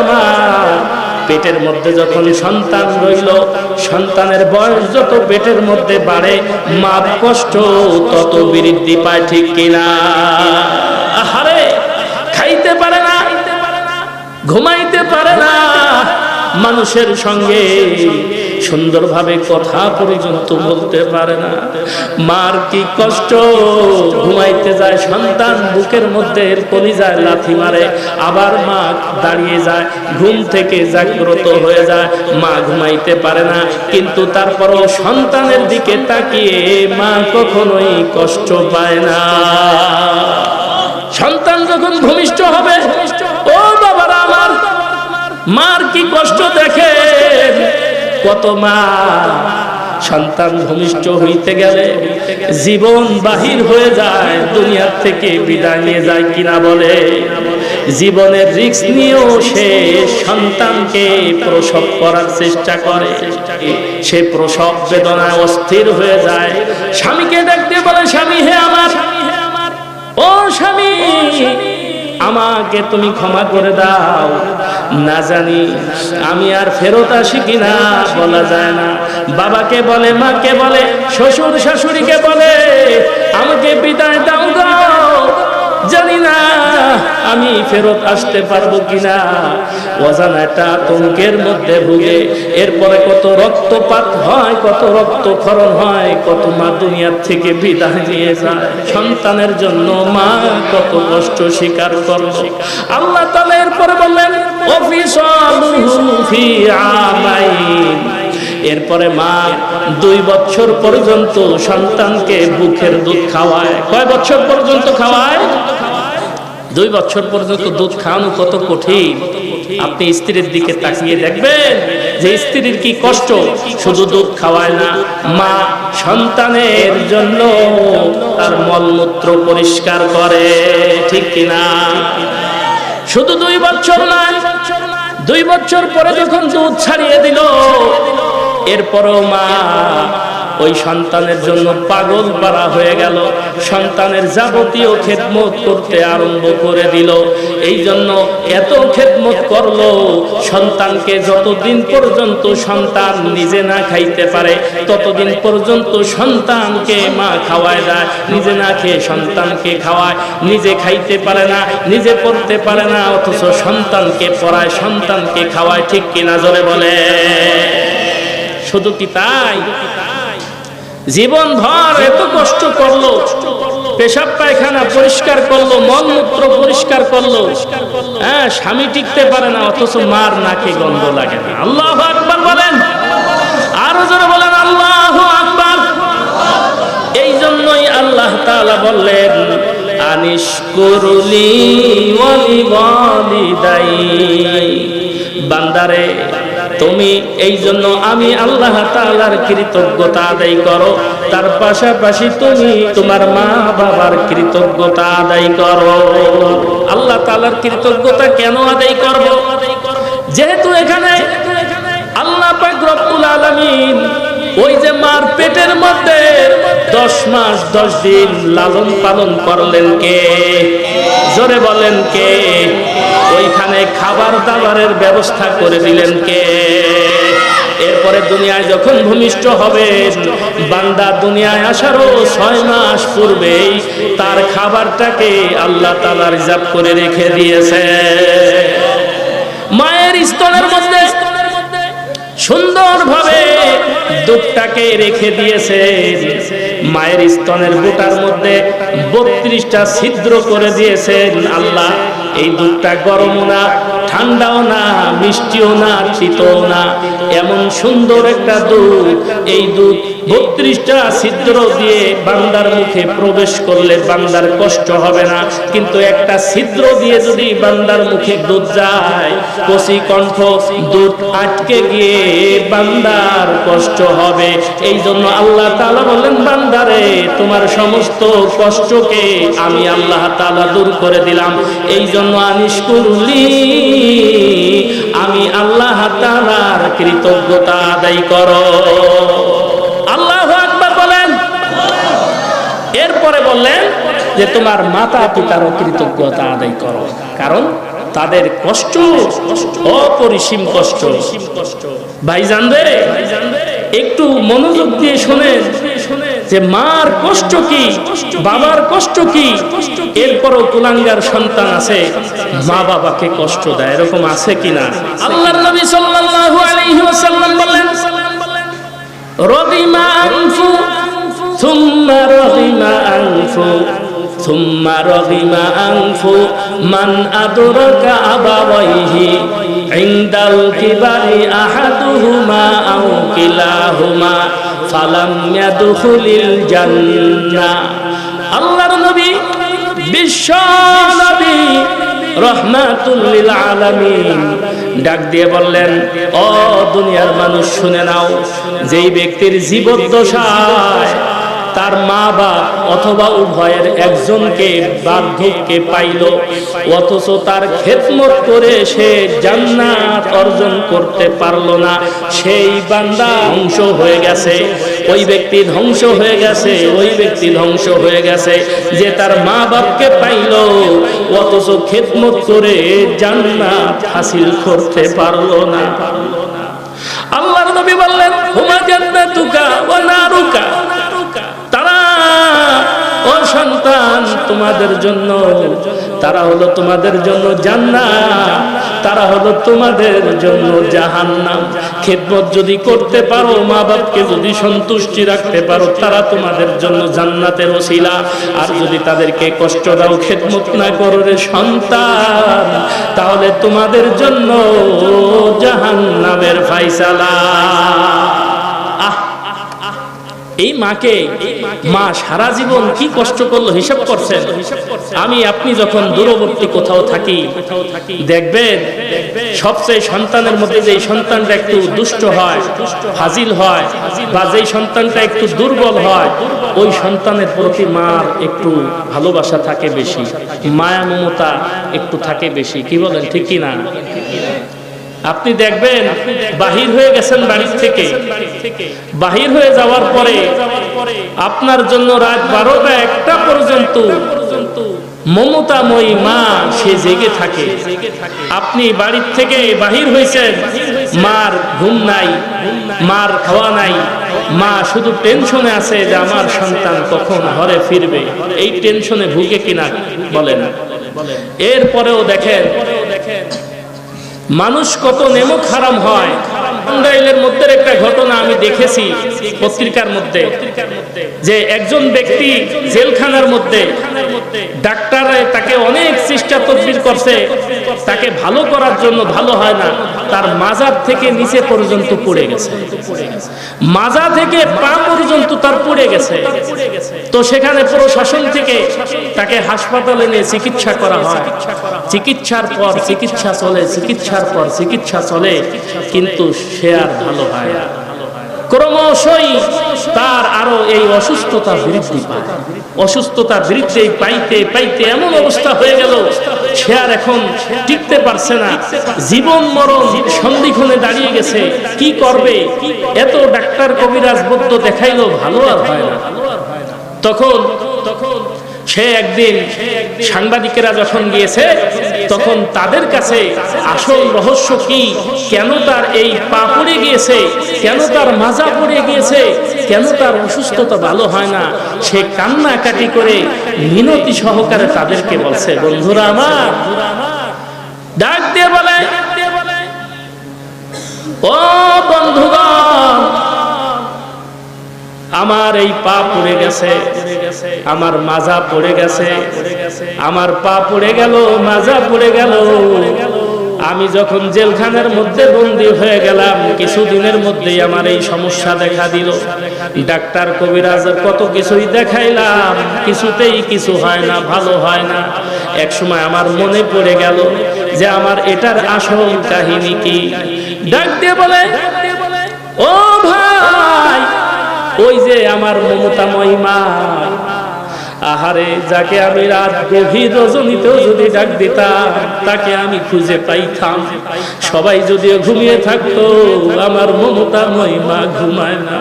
মা পেটের মধ্যে যখন সন্তান রইল, সন্তানের বয়স যত পেটের মধ্যে বাড়ে, মা কষ্ট তত বৃদ্ধি পায়, ঠিক কিনা? আহারে, খাইতে পারে না, ঘুমাইতে পারে না, মানুষের সঙ্গে সুন্দরভাবে কথা পর্যন্ত বলতে পারে না। মার কি কষ্ট! ঘুমাইতে যায়, সন্তান বুকের মধ্যে কলিজায় লাথি মারে, আবার মা দাঁড়িয়ে যায়, ঘুম থেকে জাগ্রত হয়ে যায়, মা ঘুমাইতে পারে না, কিন্তু তারপরও সন্তানের দিকে তাকিয়ে মা কখনোই কষ্ট পায় না। সন্তান যখন ভূমিষ্ঠ হবে, ও বাবারা আমার, মার কি কষ্ট দেখে! কত মা সন্তান ভূমিষ্ঠ হইতে গেলে জীবন বাহির হয়ে যায়, দুনিয়ার থেকে বিদায় নিয়ে যায়, কিনা বলে? জীবনের রিস্ক নিয়েও সে সন্তানকে প্রসব করার চেষ্টা করে। সে প্রসব বেদনায় অস্থির হয়ে যায়, স্বামীকে দেখতে বলে, স্বামী হে আমার, ও স্বামী, আমাকে তুমি ক্ষমা করে দাও, না জানি আমি আর ফেরত আসি কিনা বলা যায় না। বাবাকে বলে, মাকে বলে, শ্বশুর শাশুড়িকে বলে, আমাকে বিদায় দাও গো, জানি না আমি ফেরত আসতে পারবো কিনা। অজানা একটা আতঙ্কের মধ্যে ভুগে এরপরে কত রক্তপাত হয়, কত রক্তক্ষরণ হয়, কত মা দুনিয়ার থেকে বিদায় নিয়ে যায়। সন্তানের জন্য মা কত কষ্ট স্বীকার করল। আল্লাহ তাআলা এরপরে বললেন, ওয়াফিসালুহু ফি আমাইন, এরপরে মা 2 বছর পর্যন্ত সন্তানকে বুকের দুধ খাওয়ায়। কয় বছর পর্যন্ত খাওয়ায়? 2 বছর পর্যন্ত দুধ খাওয়ানো কত কঠিন। আপনি স্ত্রীর দিকে তাকিয়ে দেখবেন যে স্ত্রীর কি কষ্ট। শুধু দুধ খাওয়ায় না, মা সন্তানের জন্য তার মলমূত্র পরিষ্কার করে, ঠিক কিনা? শুধু 2 বছর নয়, 2 বছর পরে যখন দুধ ছাড়িয়ে দিল, এরপরও মা ওই সন্তানের জন্য পাগল পারা হয়ে গেল, সন্তানের যাবতীয় খেদমত করতে আরম্ভ করে দিল। এই জন্য এত খেদমত করলো, সন্তানকে যতদিন পর্যন্ত সন্তান নিজে না খাইতে পারে ততদিন পর্যন্ত সন্তানকে মা খাওয়ায় দেয়, নিজে না খেয়ে সন্তানকে খাওয়ায়। নিজে খাইতে পারে না, নিজে পড়তে পারে না, অথচ সন্তানকে পড়ায়, সন্তানকে খাওয়ায়, ঠিক কিনা জোরে বলে? শুধু কি তাই? জীবন ভর এত কষ্ট করলো, পেশাব পায়খানা পরিষ্কার করলো, মলমূত্র পরিষ্কার করলো, হ্যাঁ, স্বামী টিকতে পারে না, অথচ মার নাকে গন্ধ লাগে না। আল্লাহু আকবার বলেন, আরো জোরে বলেন আল্লাহু আকবার। এই জন্যই আল্লাহ তাআলা বললেন, আনিশকুরুলি ওয়া লিওয়ালিদাই, বান্দারে তুমি এই জন্য আমি আল্লাহ তাআলার কৃতজ্ঞতা আদায় করো, তার পাশাপাশি তুমি তোমার মা বাবার কৃতজ্ঞতা আদায় করো। আল্লাহ তাআলার কৃতজ্ঞতা কেন আদায় করব? যেহেতু এখানে আল্লাহ পাক রব্বুল আলামিন ওই যে মার পেটের মধ্যে 10 মাস 10 দিন লালন পালন করলেন কে? জোরে বলেন কে? ওইখানে খাবার দাবারের ব্যবস্থা করে দিলেন কে? এরপরে দুনিয়ায় যখন ভূমিষ্ঠ হবে, বান্দা দুনিয়ায় আসারও 6 মাস পূর্বেই তার খাবারটাকে আল্লাহ তাআলা রিজার্ভ করে রেখে দিয়েছে। মায়ের স্তনের মধ্যে সুন্দরভাবে দুধটাকে রেখে দিয়েছে। মায়ের স্তনের গোটার মধ্যে 32টা ছিদ্র করে দিয়েছেন আল্লাহ। এই দুধটা গরমও না, ঠান্ডাও না, মিষ্টিও না, তিতও না, এমন সুন্দর একটা দুধ। এই দুধ 32টা ছিদ্র দিয়ে বান্দার মুখে প্রবেশ করলে বান্দার কষ্ট হবে না, কিন্তু একটা ছিদ্র দিয়ে যদি বান্দার মুখে দুধ যায়, কচি কণ্ঠ দুধ আটকে গিয়ে বান্দার কষ্ট হবে। এই জন্য আল্লাহ তাআলা বলেন, বান্দারে তোমার সমস্ত কষ্টকে আমি আল্লাহ তাআলা দূর করে দিলাম। এই জন্য আনিশকুরুলি, আমি আল্লাহ তাআলার কৃতজ্ঞতা আদায় করো। আল্লাহু আকবার বলেন। এরপরে বললেন যে তোমার মাতা পিতারও কৃতজ্ঞতা আদায় করো, কারণ তাদের কষ্ট অপরিসীম কষ্ট। ভাইজান রে, একটু মনোযোগ দিয়ে শোনেন যে মার কষ্ট কি, বাবার কষ্ট কি। এরপরও কুলাঙ্গার সন্তান আছে, মা বাবাকে কষ্ট দেয়, এরকম আছে কিনা? আল্লাহর নবী সাল্লাল্লাহু আলাইহি ওয়াসাল্লাম বলেন, রগিমা আনফু সুম্মা রগিমা আনফু সুম্মা রগিমা আনফু মান আদরাকা আবাওয়াইহি ইনদাল কিবারি আহাদুহুমা আও কিলাহুমা ফালাম ইয়াদখুলিল জান্নাহ। আল্লাহর নবী, বিশ্ব নবী রহমাতুল লিল আলামিন ডাক দিয়ে বললেন, ও দুনিয়ার মানুষ শুনে নাও, যেই ব্যক্তির জীবদ্দশায় তার মা বাপ অথবা উভয়ের একজনকে বার্ধক্যে পাইল, অথচ তার খেদমত করে সে জান্নাত অর্জন করতে পারলো না, সেই বান্দা ধ্বংস হয়ে গেছে, ওই ব্যক্তি ধ্বংস হয়ে গেছে, ওই ব্যক্তি ধ্বংস হয়ে গেছে যে তার মা বাপকে পাইল অথচ খেদমত করে জান্নাত হাসিল করতে পারলো না। আল্লাহর নবী বললেন, হুমা জান্নাতুকা ওয়া নারুকা, তারা ও সন্তান তোমাদের জন্য, তারা হলো তোমাদের জন্য জান্নাত, তারা হলো তোমাদের জন্য জাহান্নাম। খেদমত যদি করতে পারো, মা বাপকে যদি সন্তুষ্টি রাখতে পারো, তারা তোমাদের জন্য জান্নাতের ওসিলা। আর যদি তাদেরকে কষ্ট দাও, খেদমত না করো রে সন্তান, তাহলে তোমাদের জন্য জাহান্নামের ফায়সালা। এই মাকে, মা সারা জীবন কি কষ্ট করলো হিসাব করছেন? আমি আপনি যখন দূরবর্তী কোথাও থাকি, দেখবেন সবচেয়ে সন্তানের মধ্যে যে সন্তানটা একটু দুষ্ট হয়, ফাজিল হয়, বা যেই সন্তানটা একটু দুর্বল হয়, ওই সন্তানের প্রতি মার একটু ভালোবাসা থাকে বেশি, মায়া মমতা একটু থাকে বেশি। কি বলেন, ঠিক কি না? আপনি দেখবেন বাহির হয়ে গেছেন বাড়ির থেকে, বাহির হয়ে যাওয়ার পরে আপনার জন্য রাত 12টা-1টা পর্যন্ত মমতাময়ী মা সে জেগে থাকে। আপনি বাড়ির থেকে বাহির হয়েছেন, মার ঘুম নাই, মার খাওয়া নাই, মা শুধু টেনশনে আছে যে আমার সন্তান কখন ঘরে ফিরবে, এই টেনশনে ভুগে কিনা বলেন। এরপরেও দেখেন মানুষ কত নেমক হারাম হয়। টাঙ্গাইলের মধ্যে একটা ঘটনা আমি দেখেছি পত্রিকার মধ্যে, যে একজন ব্যক্তি জেলখানার মধ্যে, ডাক্তার তাকে অনেক চেষ্টা তদবির করছে, তাকে ভালো করার জন্য, ভালো হয় না, তার মাজার থেকে নিচে পর্যন্ত পড়ে গেছে, মাজা থেকে পা পর্যন্ত তার পড়ে গেছে। তো সেখানে প্রশাসন থেকে তাকে হাসপাতালে নিয়ে চিকিৎসা করা হয়। চিকিৎসার পর চিকিৎসা চলে, চিকিৎসার পর চিকিৎসা চলে, কিন্তু সে আর ভালো হয় না। ক্রমশই তার আরো এই অসুস্থতা বৃদ্ধি পায়, অসুস্থতা বৃদ্ধি পাইতে পাইতে এমন অবস্থা হয়ে গেল সে আর এখন টিকতে পারছে না, জীবন মরণ সন্ধিক্ষণে দাঁড়িয়ে গেছে। কি করবে? এত ডাক্তার কবিরাজ বৈদ্য দেখাইলো, ভালো আর হয় না। তখন সে একদিন সাংবাদিকেরা যখন গিয়েছে, তখন তাদের কাছে আসল রহস্য কি, কেন তার এই পা পড়ে গিয়েছে, কেন তার মাজা পড়ে গিয়েছে, কেন তার অসুস্থতা ভালো হয় না, সে কান্নাকাটি করে মিনতি সহকারে তাদেরকে বলছে, বন্ধুরা আমার, ডাক দিয়ে বলে, ও বন্ধুগণ, আমার এই পা পড়ে গেছে, আমার মাজা পড়ে গেছে, আমার পা পড়ে গেল, মাজা পড়ে গেল। আমি যখন জেলখানার মধ্যে বন্দী হয়ে গেলাম, কিছুদিনের মধ্যেই আমার এই সমস্যা দেখা দিল। ডাক্তার কবিরাজ কত কিছুই দেখাইলাম, কিছুতেই কিছু হয় না, ভালো হয় না। এক সময় আমার মনে পড়ে গেল যে আমার এটার আসল কাহিনী কি। ডাক দিয়ে বলে, ও ভাই, ওই যে আমার মমতাময়ী মা, আহারে, যাকে আমি রাত গভীর রজনীতেও যদি ডাক দিতাম তাকে আমি খুঁজে পাইতাম। সবাই যদিও ঘুমিয়ে থাকতো, আমার মমতাময়ী মা ঘুমায় না।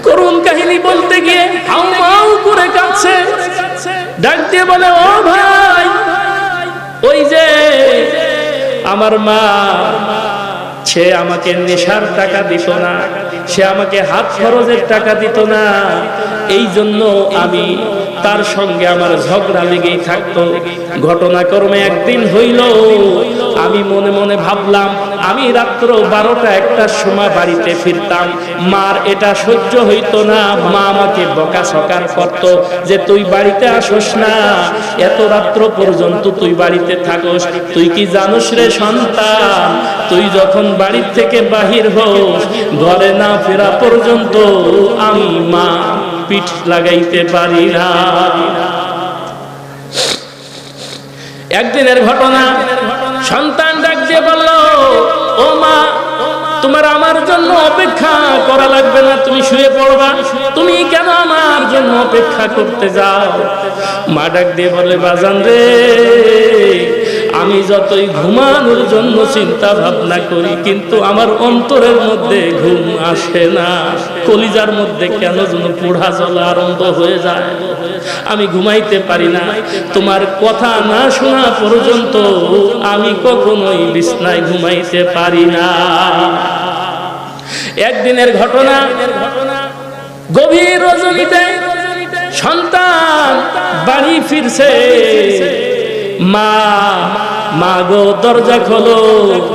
করুণ কাহিনী বলতে গিয়ে হাউ মাউ করে কাঁদছে। ডাক দিয়ে বলে, ও ভাই, ওই যে আমার মা সে আমাকে নেশার টাকা দিত না, সে আমাকে হাত খরচের টাকা দিত না, এই জন্য আমি তার সঙ্গে আমার ঝগড়া লেগেই থাকতো। ঘটনাক্রমে একদিন হইল, আমি মনে মনে ভাবলাম আমি রাত্র 12টা-1টার সময় বাড়িতে ফিরতাম, মার এটা সহ্য হইতো না, মা আমাকে বকাঝকা করত যে তুই বাড়িতে আসোস না, এত রাত্র পর্যন্ত তুই বাড়িতে থাকোস, তুই কি জানোস রে সন্তান, তুই যখন বাড়ির থেকে বাহির হোস ঘরে না ফেরা পর্যন্ত আমি মা পিঠ লাগাইতে পারি না। একদিনের ঘটনা, সন্তান ডাক দিয়ে বলল, ও মা, তোমার আমার জন্য অপেক্ষা করা লাগবে না, তুমি শুয়ে পড়বা, তুমি কেন আমার জন্য অপেক্ষা করতে যাও? মা ডাক দিয়ে বলে, বাজান রে, আমি যতই ঘুমানোর জন্য চিন্তা ভাবনা করি কিন্তু আমার অন্তরের মধ্যে ঘুম আসে না, কলিজার মধ্যে কেন যেন পোড়া জ্বলা আরম্ভ হয়ে যায়, আমি ঘুমাইতে পারি না, তোমার কথা না শোনা পর্যন্ত আমি কখনোই বিছনায় ঘুমাইতে পারি না। একদিনের ঘটনা, গভীর রজনীতে সন্তান বাড়ি ফিরছে, মা, মা গো দরজা খোলো,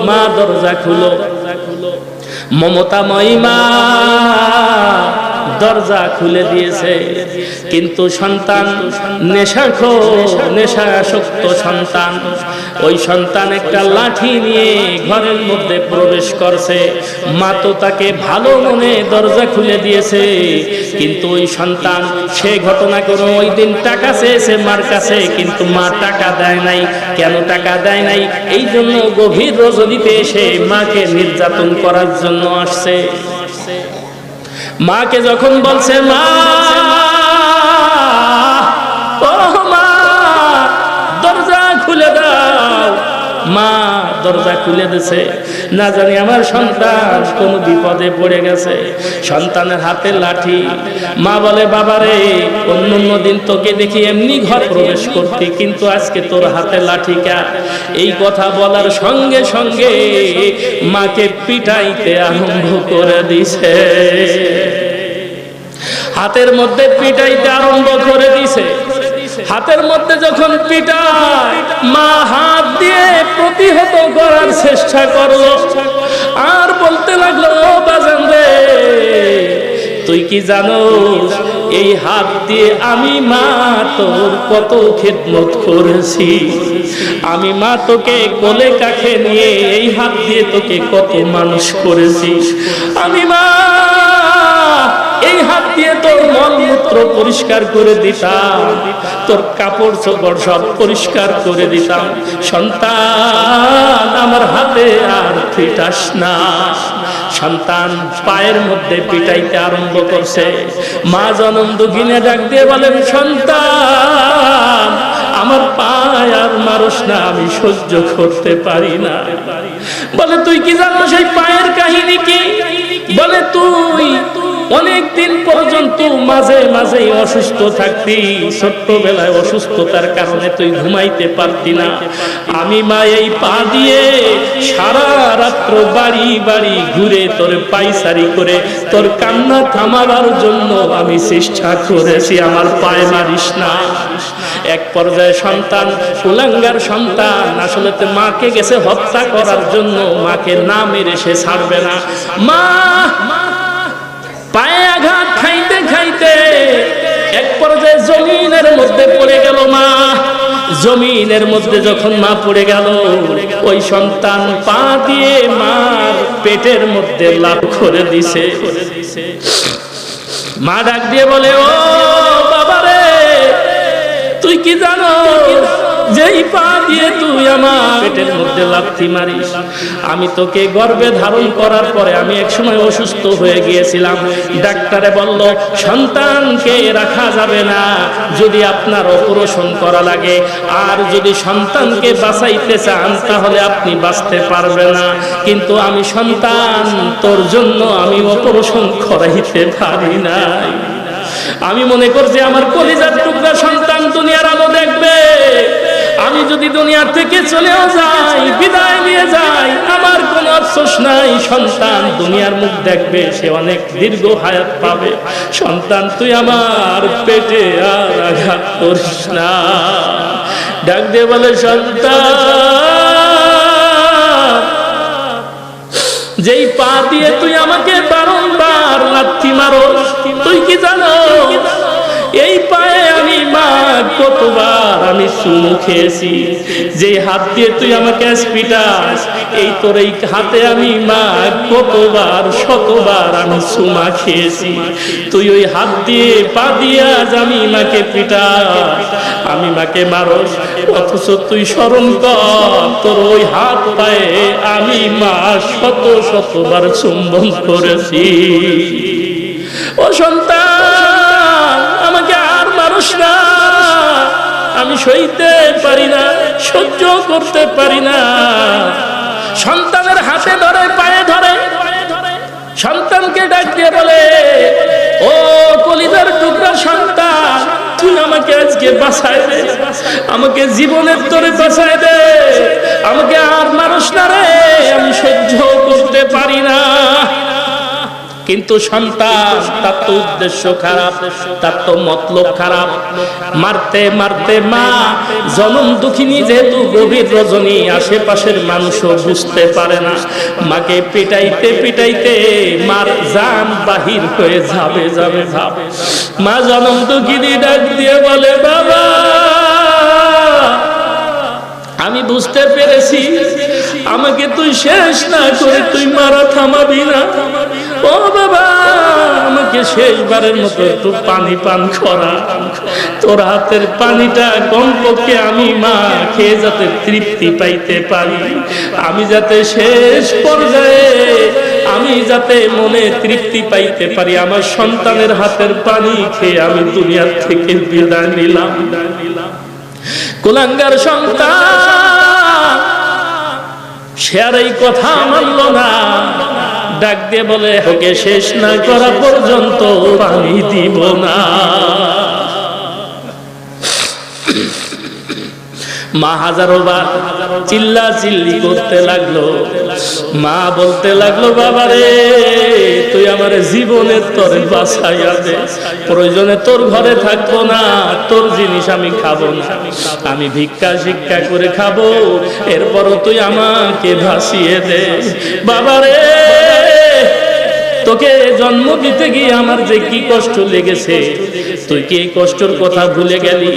মা দরজা খুলো। মমতাময়ী মা দরজা খুলে দিয়েছে, কিন্তু সন্তান নেশাখোর, নেশাসক্ত সন্তান, ওই সন্তান একটা লাঠি নিয়ে ঘরের মধ্যে প্রবেশ করছে। মা তো তাকে ভালো মনে দরজা খুলে দিয়েছে, কিন্তু ওই সন্তান সে ঘটনা করে ওই দিন টাকা চেয়েছে মার কাছে, কিন্তু মা টাকা দেয় নাই। কেন টাকা দেয় নাই? এই জন্য গভীর রজনীতে এসে মাকে নির্যাতন করার জন্য আসছে। মাকে যখন বলছে, মা, ও মা, দরজা খুলে দাও, মা দরজা খুলে দিছে। না জানি আমার সন্তান কোন বিপদে পড়ে গেছে, সন্তানের হাতে লাঠি। মা বলে, বাবারে, অন্য দিন তোকে দেখি এমনি ঘর প্রবেশ করতি, কিন্তু আজকে তোর হাতে লাঠি কা? এই কথা বলার সঙ্গে সঙ্গে মাকে পিটাইতে আরম্ভ করে দিছে, হাতের মধ্যে পিটাইতে আরম্ভ করে দিছে। হাতের মধ্যে যখন পিটায়, মা হাত দিয়ে প্রতিহত করার চেষ্টা করলো, আর বলতে লাগলো, ও বাজান রে, তুই কি জানোস এই হাত দিয়ে আমি মা তোর কত খেদমত করেছি, আমি মা তোকে কোলে কাছে নিয়ে এই হাত দিয়ে তোকে কত মানুষ করেছি, আমি মা এই হাত দিয়ে তোর মলমূত্র পরিষ্কার করে দিতাম, তোর কাপড় চোপড় সব পরিষ্কার করে দিতাম, সন্তান আমার হাতে আর পিটাস না। সন্তান পায়ের মধ্যে পিটাইতে আরম্ভ করছে। মা জনম দুঃখিনে ডাক দিয়ে বলেন, সন্তান আমার পায় আর মারস না, আমি সহ্য করতে পারি না। বলে, তুই কি জানো সেই পায়ের কাহিনী কি? বলে, তুই অনেকদিন পর্যন্ত মাঝে মাঝে অসুস্থ থাকতি, ছোট্টবেলায় অসুস্থতার কারণে তুই ঘুমাইতে পারতি না, আমি মা এই পা দিয়ে সারা রাত্র বাড়ি বাড়ি ঘুরে তোর পাইচারি করে তোর কান্না থামাবার জন্য আমি চেষ্টা করেছি, আমার পায়ে মারিস না। এক পর্যায়ে সন্তান, কুলাঙ্গার সন্তান, আসলে তো মাকে গেছে হত্যা করার জন্য, মাকে না মেরে সে ছাড়বে না। মা পায়ে আঘাত খাইতে খাইতে এক পর্যায়ে জমিনের মধ্যে পড়ে গেল। মা জমিনের মধ্যে যখন মা পড়ে গেল, ওই সন্তান পা দিয়ে মার পেটের মধ্যে লাফ করে দিছে। মা ডাক দিয়ে বলে, ও বাবারে, তুই কি জানো যেই পা দিয়ে তুই আমার পেটের মধ্যে লাথি মারিস, আমি তোকে গর্ভে ধারণ করার পরে আমি একসময় অসুস্থ হয়ে গিয়েছিলাম, ডাক্তারে বলল সন্তানকে রাখা যাবে না, যদি আপনার অপারেশন করা লাগে, আর যদি সন্তানকে বাঁচাইতে চান তাহলে আপনি বাঁচতে পারবেন না, কিন্তু আমি সন্তান তোর জন্য আমি অপারেশন করাইতে পারি নাই। আমি মনে করছি আমার কলিজার টুকরা সন্তান দুনিয়ার আলো দেখবে, আমি যদি দুনিয়া থেকে চলেও যাই, বিদায় নিয়ে যাই, আমার কোনো আফসোস নাই। সন্তান দুনিয়ার মুখ দেখবে, সে অনেক দীর্ঘ হায়াত পাবে। সন্তান তুই আমার পেটে আর আঘাত করিস না। ডাক দিয়ে বলে, সন্তান, যেই পা দিয়ে তুই আমাকে বারংবার লাথি মারোস, তুই কি জানো এই পায়ে আমি মা কতবার আমি চুমু খেয়েছি? যে হাত দিয়ে তুই আমাকে পিটাস, এই তোর এই হাতে আমি মা কতবার শতবার আমি চুমা খেয়েছি। তুই ওই হাত দিয়ে পা দিয়ে আজ আমি মাকে পিটাস, আমি মাকে মারস, অথচ তুই স্মরণ কর তোর ওই হাত পায়ে আমি মা শত শতবার চুম্বন করেছি। ও সন্তান, আমাকে আর মানুষ না, আমি সইতে পারি না, সহ্য করতে পারি না। সন্তানের হাতে ধরে, পায়ে ধরে, সন্তানকে ডাক দিয়ে বলে, ও কলিজার টুকরা সন্তান, তুই আমাকে আজকে বাঁচায় দে, আমাকে জীবনের তোরে বাঁচায় দে, আমাকে আর মানুষ না রে, আমি সহ্য করতে পারি না। কিন্তু সন্তান, তার তো উদ্দেশ্য খারাপ, তার তো মতলব খারাপ। মারতে মারতে মা জনম দুঃখিনী, যেহেতু গভীর রজনী, আশেপাশের মানুষও বুঝতে পারে না। মাকে পিটাইতে পিটাইতে মার জান বাহির হয়ে যাবে যাবে ভাবে। মা জনম দুঃখিনী ডাক দিয়ে বলে, বাবা, আমি বুঝতে পেরেছি আমাকে তুই শেষ না করে তুই মারা থামাবি না। ও বাবা, আমাকে শেষবারের মতো একটু পানি পান করা, তোর হাতের পানিটা কমপক্ষে আমি মা খেয়ে যাতে তৃপ্তি পাইতে পারি, আমি যাতে শেষ পর্যায়ে আমি যাতে মনে তৃপ্তি পাইতে পারি। আমার সন্তানের হাতের পানি খেয়ে আমি দুনিয়ার থেকে বিদায় নিলাম। কুলাঙ্গার সন্তান সে আর এই কথা মানল না, ডাক দিয়ে বলে, ওকে শেষ না করা পর্যন্ত পানি দিব না। মা হাজারো বার চিল্লা চিল্লি করতে লাগলো। মা বলতে লাগলো, বাবা রে, তুই আমার জীবনের তোরে বাঁচাইয়া দে, প্রয়োজনে তোর ঘরে থাকবো না, তোর জিনিস আমি খাবো না, আমি ভিক্ষা শিক্ষা করে খাবো, এরপরও তুই আমাকে ভাসিয়ে দে। বাবা রে, তোকে জন্ম দিতে গিয়ে আমার যে কি কষ্ট লেগেছে, তুই কি এই কষ্টের কথা ভুলে গেলি?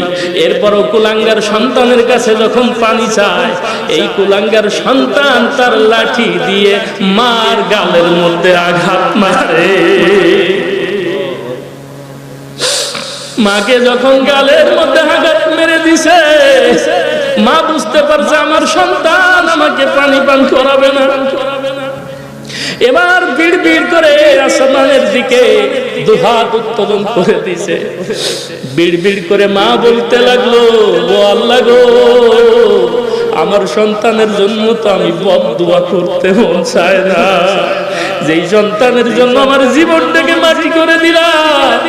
এরপরও কুলাঙ্গার সন্তানের কাছে যখন পানি চায়, এই কুলাঙ্গার সন্তান তার লাঠি দিয়ে মার গালের মধ্যে আঘাত মারে। মাকে যখন গালের মধ্যে আঘাত মেরে দিছে, মা বুঝতে পারছে আমার সন্তান আমাকে পানি পান করাবে না। এবার বিড় বিড় করে আসমানের দিকে দুহাত উত্তোলন করে দিছে। বিড় বিড় করে মা বলতে লাগলো, ও আল্লাহ গো, আমার সন্তানের জন্য তো আমি বদদুয়া করতে মন চায় না, যেই সন্তানের জন্য আমার জীবনটাকে মাটি করে দিলাম,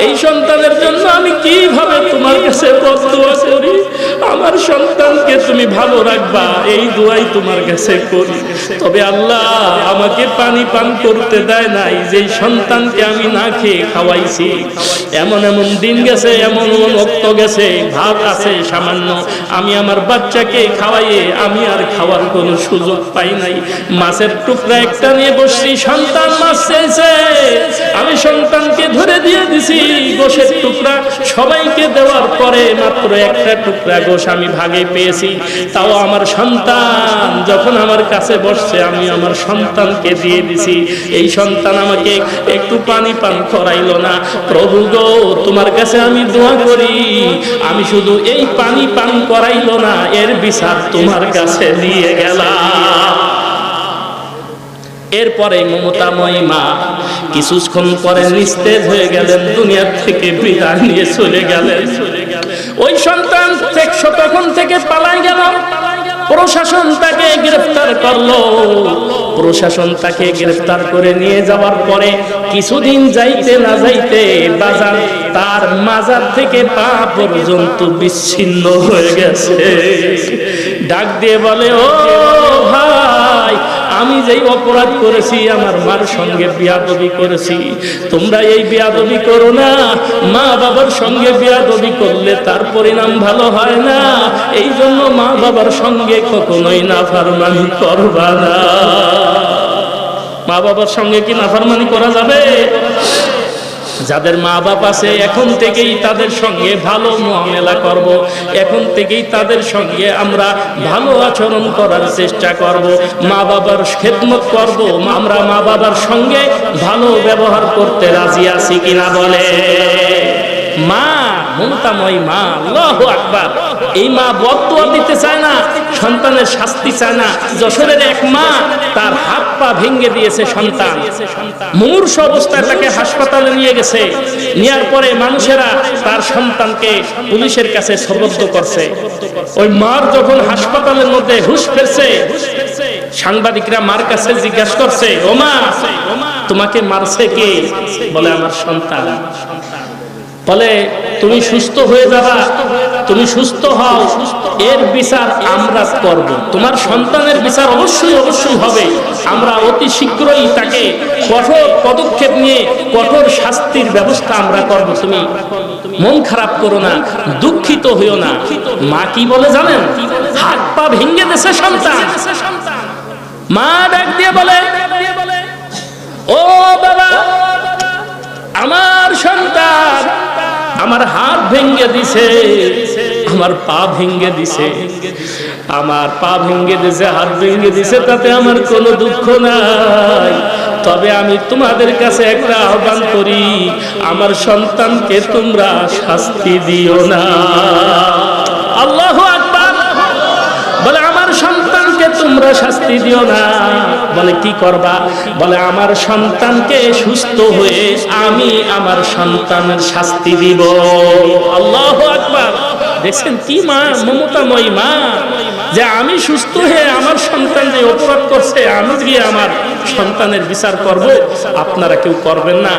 এই সন্তানের জন্য আমি কিভাবে তোমার কাছে বদদুয়া করি? আমার সন্তানকে তুমি ভালো রাখবা, এই দোয়াই তোমার কাছে করি। তবে আল্লাহ আমাকে পানি পান করতে দেয় নাই, যেই সন্তানকে আমি না খেয়ে খাওয়াইছি। এমন এমন দিন গেছে, এমন এমন রক্ত গেছে, ভাত আছে সামান্য, আমি আমার বাচ্চাকে খাওয়াইয়ে আমি আর খাওয়ার কোনো সুযোগ পাই নাই। মাছের টুকরা একটা নিয়ে বসছি, সন্তান মাছ চেয়েছে, আমি সন্তানকে ধরে দিয়ে দিছি গোশের টুকরা। সবাইকে দেওয়ার পরে মাত্র একটা টুকরা গোশ আমি ভাগে পেয়েছি। তাও আমার সন্তান যখন আমার কাছে বসছে, আমি আমার সন্তানকে দিয়ে দিছি। এই সন্তান আমাকে একটু পানি পান করাইলো না। প্রভু গো, তোমার কাছে আমি দোয়া করি, আমি শুধু এই পানি পান করাইলো না, এর বিচার তোমার কাছে দিয়ে গেলাম। এরপরে মমতাময়ী মা কিছুক্ষণ পরে নিস্তেজ হয়ে গেলেন, দুনিয়া থেকে বিদায় নিয়ে চলে গেলেন। ওই সন্তান তখন থেকে পালায় গেল। প্রশাসন তাকে গ্রেফতার করলো। প্রশাসন তাকে গ্রেফতার করে নিয়ে যাওয়ার পরে কিছুদিন যাইতে না যাইতে বাজার তার মাজার থেকে পা পর্যন্ত বিচ্ছিন্ন হয়ে গেছে। ডাক দিয়ে বলে, ও ভাই, আমি যেই অপরাধ করেছি, আমার মার সঙ্গে বিয়াদবি করেছি, তোমরা এই বিয়াদবি করো না। মা বাবার সঙ্গে বিয়াদবি করলে তার পরিণাম ভালো হয় না। এই জন্য মা বাবার সঙ্গে কখনোই নাফরমানি করবা না। মা বাবার সঙ্গে কি নাফরমানি করা যাবে? যাদের মা বাপ আছে এখন থেকেই তাদের সঙ্গে ভালো মুআমেলা করব, এখন থেকেই তাদের সঙ্গে আমরা ভালো আচরণ করার চেষ্টা করব, মা বাবার খেদমত করব, আমরা মা বাবার সঙ্গে ভালো ব্যবহার করতে রাজি আছি কিনা বলে। মা মমতাময়ী মা, আল্লাহু আকবার। এই মা বদদুয়া দিতে চায় না, সন্তানের শাস্তি চায় না। যশোরের এক মা, তার হাত পা ভেঙে দিয়েছে সন্তান, মুমূর্ষ অবস্থায় তাকে হাসপাতালে নিয়ে গেছে। নেওয়ার পরে মানুষেরা তার সন্তানকে পুলিশের কাছে সোপর্দ করছে। ওই মার যখন হাসপাতালের মধ্যে হুঁশ ফিরছে, সাংবাদিকরা মার কাছে জিজ্ঞাসা করছে, ও মা, তোমাকে মারছে কে? বলে, আমার সন্তান। বলে, তুমি সুস্থ হয়ে যাবা, তুমি সুস্থ হও, এর বিচার আমরা করব। তোমার সন্তানের বিচার অবশ্যই অবশ্যই হবে। আমরা অতি শীঘ্রই তাকে কঠোর পদক্ষেপ নিয়ে কঠোর শাস্তির ব্যবস্থা আমরা করব। তুমি মন খারাপ করো না, দুঃখিত হইও না। মা কি বলে জানেন? হাত পা ভেঙে দিয়েছে সন্তান। মা ডাক দিয়ে বলে, ও বাবা, আমার সন্তান আমার হাত ভেঙে দিছে, আমার পা ভেঙে দিছে, আমার পা ভেঙে দিছে, হাত ভেঙে দিছে, তাতে আমার কোনো দুঃখ নাই। তবে আমি তোমাদের কাছে একটা আহ্বান করি, আমার সন্তানকে তোমরা শাস্তি দিও না। আল্লাহু আকবার। বলে, আমার সন্তানকে তোমরা শাস্তি দিও না। বলে, কি করবা? বলে, আমার সন্তানকে সুস্থ হয়ে আমি আমার সন্তানের শাস্তি দিব। আল্লাহু আকবার। দেখছেন কি মা, মমতাময়ী মা, যে আমি সুস্থ হয়ে আমার সন্তান যে অপরাধ করছে, আমি গিয়ে আমার সন্তানের বিচার করব। আপনারা কেউ করবেন না।